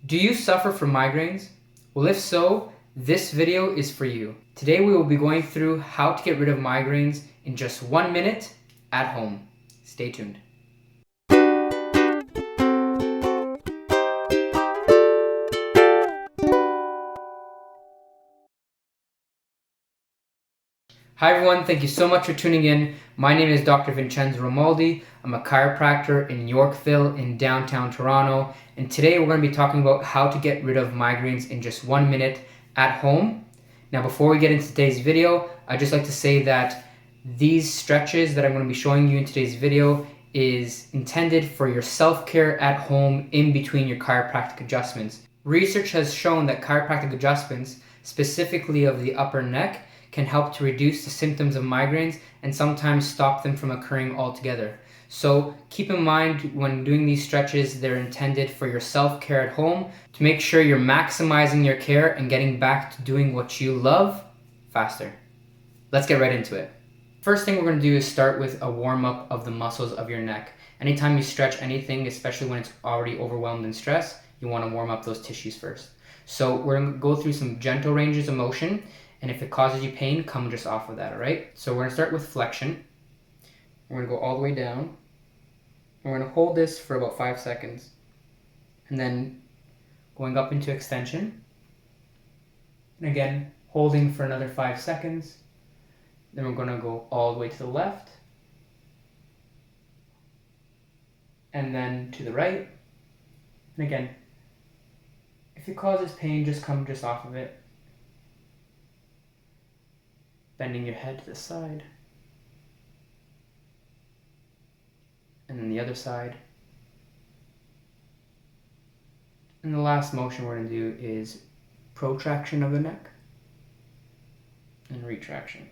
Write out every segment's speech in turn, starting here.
Do you suffer from migraines? Well, if so, this video is for you. Today we will be going through how to get rid of migraines in just 1 minute at home. Stay tuned. Hi everyone, thank you so much for tuning in. My name is Dr. Vincenzo Romualdi. I'm a chiropractor in Yorkville in downtown Toronto. And today we're going to be talking about how to get rid of migraines in just 1 minute at home. Now before we get into today's video, I'd just like to say that these stretches that I'm going to be showing you in today's video is intended for your self-care at home in between your chiropractic adjustments. Research has shown that chiropractic adjustments, specifically of the upper neck, can help to reduce the symptoms of migraines and sometimes stop them from occurring altogether. So keep in mind when doing these stretches, they're intended for your self-care at home to make sure you're maximizing your care and getting back to doing what you love faster. Let's get right into it. First thing we're going to do is start with a warm-up of the muscles of your neck. Anytime you stretch anything, especially when it's already overwhelmed in stress, you want to warm up those tissues first. So we're going to go through some gentle ranges of motion. And if it causes you pain, come just off of that, all right? So we're going to start with flexion. We're going to go all the way down. And we're going to hold this for about 5 seconds. And then going up into extension. And again, holding for another 5 seconds. Then we're going to go all the way to the left. And then to the right. And again, if it causes pain, just come just off of it. Bending your head to the side. And then the other side. And the last motion we're going to do is protraction of the neck and retraction.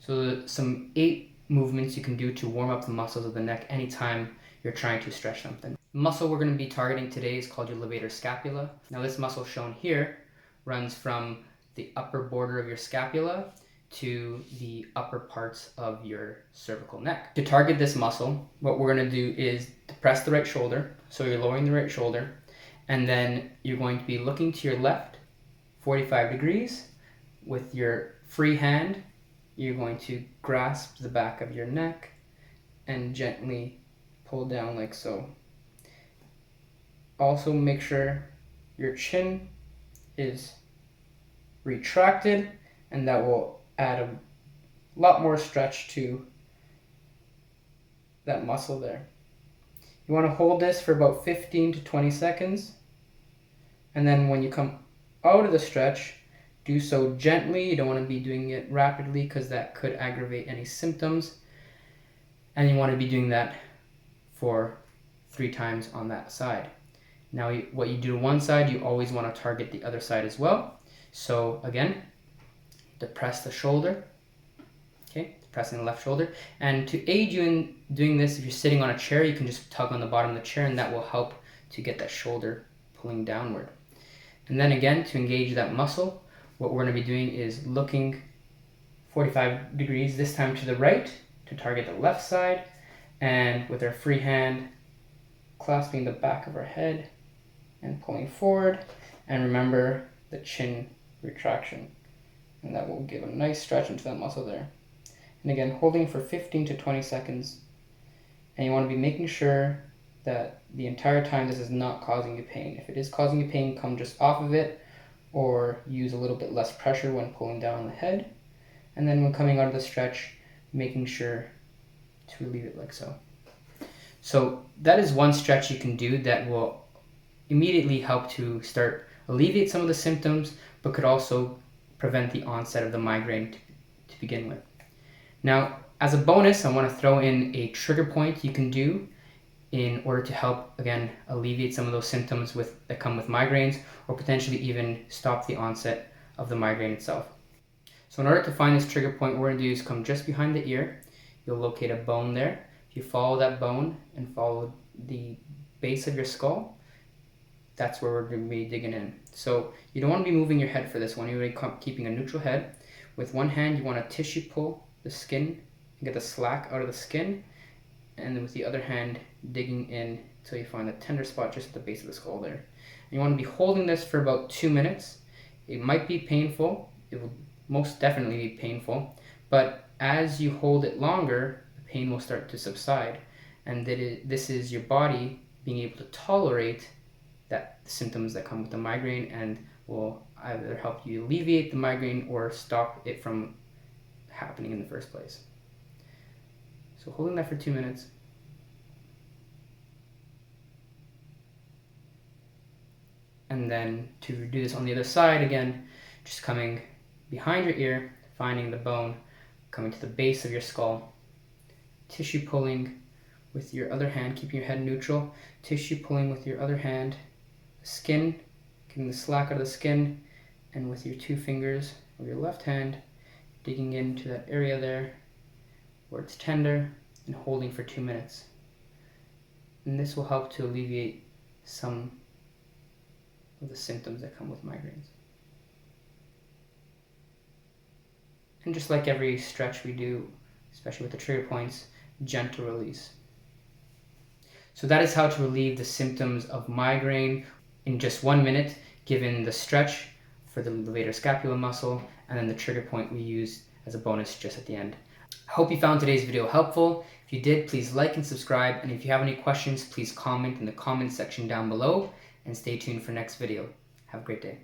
So some 8 movements you can do to warm up the muscles of the neck anytime you're trying to stretch something. The muscle we're going to be targeting today is called your Levator Scapula. Now this muscle shown here runs from the upper border of your scapula to the upper parts of your cervical neck. To target this muscle, what we're going to do is depress the right shoulder. So you're lowering the right shoulder, and then you're going to be looking to your left 45 degrees. With your free hand, you're going to grasp the back of your neck and gently pull down like so. Also make sure your chin is retracted, and that will add a lot more stretch to that muscle there. You want to hold this for about 15 to 20 seconds, and then when you come out of the stretch, do so gently. You don't want to be doing it rapidly because that could aggravate any symptoms, and you want to be doing that for 3 times on that side. Now what you do on one side, you always want to target the other side as well. So again, depress the shoulder, okay, depressing the left shoulder. And to aid you in doing this, if you're sitting on a chair, you can just tug on the bottom of the chair and that will help to get that shoulder pulling downward. And then again, to engage that muscle, what we're going to be doing is looking 45 degrees, this time to the right, to target the left side. And with our free hand, clasping the back of our head and pulling forward. And remember the chin retraction, and that will give a nice stretch into that muscle there. And again, holding for 15 to 20 seconds, and you want to be making sure that the entire time this is not causing you pain. If it is causing you pain, come just off of it or use a little bit less pressure when pulling down the head. And then when coming out of the stretch, making sure to relieve it like so. So that is one stretch you can do that will immediately help to start alleviate some of the symptoms, but could also prevent the onset of the migraine to begin with. Now, as a bonus, I want to throw in a trigger point you can do in order to help, again, alleviate some of those symptoms that come with migraines, or potentially even stop the onset of the migraine itself. So in order to find this trigger point, what we're going to do is come just behind the ear. You'll locate a bone there. If you follow that bone and follow the base of your skull, that's where we're going to be digging in. So you don't want to be moving your head for this one. You're really keeping a neutral head. With one hand, you want to tissue pull the skin and get the slack out of the skin. And then with the other hand, digging in until you find a tender spot just at the base of the skull there. And you want to be holding this for about 2 minutes. It might be painful. It will most definitely be painful. But as you hold it longer, the pain will start to subside. And this is your body being able to tolerate the symptoms that come with the migraine, and will either help you alleviate the migraine or stop it from happening in the first place. So holding that for 2 minutes. And then to do this on the other side again, just coming behind your ear, finding the bone, coming to the base of your skull, tissue pulling with your other hand, keeping your head neutral, tissue pulling with your other hand, skin, getting the slack out of the skin, and with your 2 fingers of your left hand, digging into that area there where it's tender, and holding for 2 minutes. And this will help to alleviate some of the symptoms that come with migraines. And just like every stretch we do, especially with the trigger points, gentle release. So that is how to relieve the symptoms of migraine in just 1 minute, given the stretch for the levator scapula muscle, and then the trigger point we used as a bonus just at the end. I hope you found today's video helpful. If you did, please like and subscribe, and if you have any questions, please comment in the comment section down below, and stay tuned for next video. Have a great day.